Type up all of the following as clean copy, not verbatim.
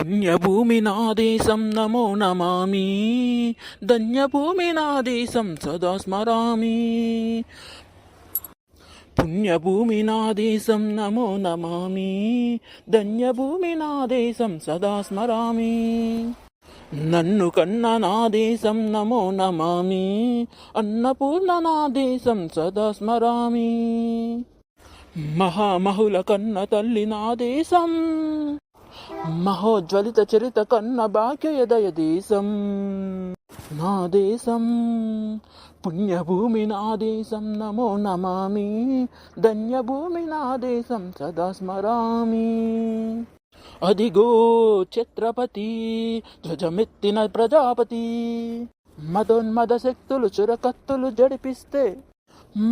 పుణ్యభూమి నా దేశం నమో నమామి, ధన్యభూమి నా దేశం సదా స్మరామి. పుణ్యభూమి నా దేశం నమో నమామి, ధన్యభూమి నా దేశం సదా స్మరామి. నన్ను కన్న నా దేశం నమో నమామి, అన్నపూర్ణ నా దేశం సదా స్మరామి. మహామహుల కన్న తల్లి నా దేశం, మహోజ్వలిత చరిత కన్న భాగ్యోదయ దేశం నా దేశం. పుణ్యభూమి నా దేశం నమో నమామి, ధన్యభూమి నా దేశం సదా స్మరామి. అదిగో ఛత్రపతి ధ్వజమెత్తిన ప్రజాపతి, మదోన్మద శక్తులు చురకత్తులు జడిపిస్తే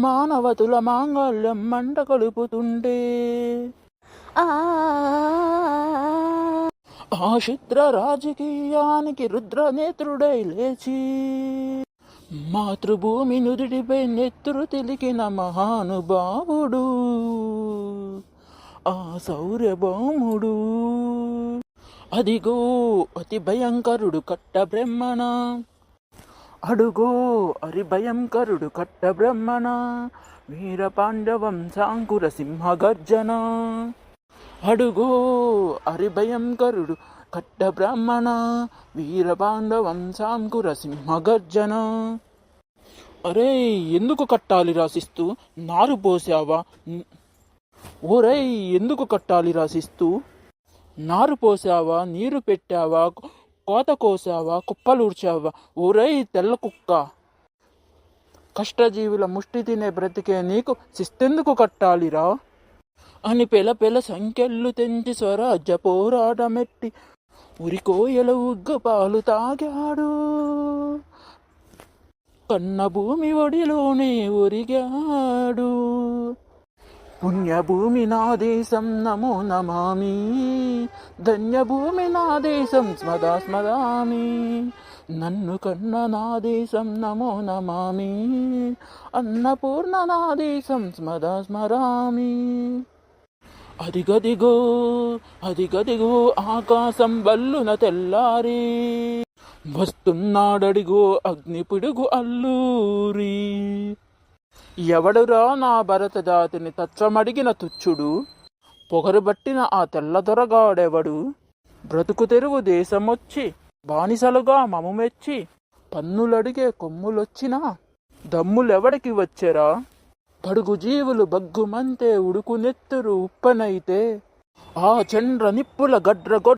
మానవతుల మాంగళ్యం మంట కొలుపుతుండే. ఆ శుద్ర రాజకీయానికి రుద్రనేత్రుడై లేచి మాతృభూమి నుదిటిపై నెత్తురు తిలికిన మహానుభావుడు ఆ శౌర్యభౌముడు. అదిగో అతి భయంకరుడు కట్ట బ్రహ్మణ, అడుగో అరి భయంకరుడు కట్ట బ్రహ్మణ, వీర పాండవం సాంకుర సింహ గర్జన. అడుగో అరి భయంకరుడు కట్ట బ్రాహ్మణ, వీర పాండవం సాంకుర సింహ గర్జన. అరే ఎందుకు కట్టాలి రాసిస్తూ నారు పోసావా? ఓరై ఎందుకు కట్టాలి రాసిస్తూ నారు పోసావా, నీరు పెట్టావా, కోత కోసావా, కుప్పలూడ్చావా? ఓరై తెల్ల కుక్క, కష్టజీవుల ముష్టి తినే బ్రతికే నీకు శిస్తెందుకు కట్టాలిరా అని పెల సంఖ్యలు తెంచి స్వరాజ్య పోరాటమెట్టి ఉరికోయల ఉగ్గ పాలు తాగాడు. కన్న భూమి ఒడిలోనే ఒరిగాడు. పుణ్యభూమి నా దేశం నమో నమామి, ధన్యభూమి నా దేశం సదా స్మరామి. నన్ను కన్న నా దేశం నమో నమామి, అన్నపూర్ణ నా దేశం సదా స్మరామి. అదిగదిగో అదిగదిగో ఆకాశం వల్లున తెల్లారి, వస్తున్నాడడిగో అగ్ని పిడుగు అల్లూరి. ఎవడురా నా భరత జాతిని తచ్చమడిగిన తుచ్చుడు, పొగరుబట్టిన ఆ తెల్లదొరగాడెవడు? బ్రతుకు తెరువు దేశమొచ్చి బానిసలుగా మము మెచ్చి పన్నులడిగే కొమ్ములొచ్చినా దమ్ములెవడికి వచ్చెరా? బడుగు జీవులు బగ్గుమంతే ఉడుకు నెత్తురు ఉప్పనైతే, ఆ చండ్ర నిప్పుల గడ్రగొడ్డ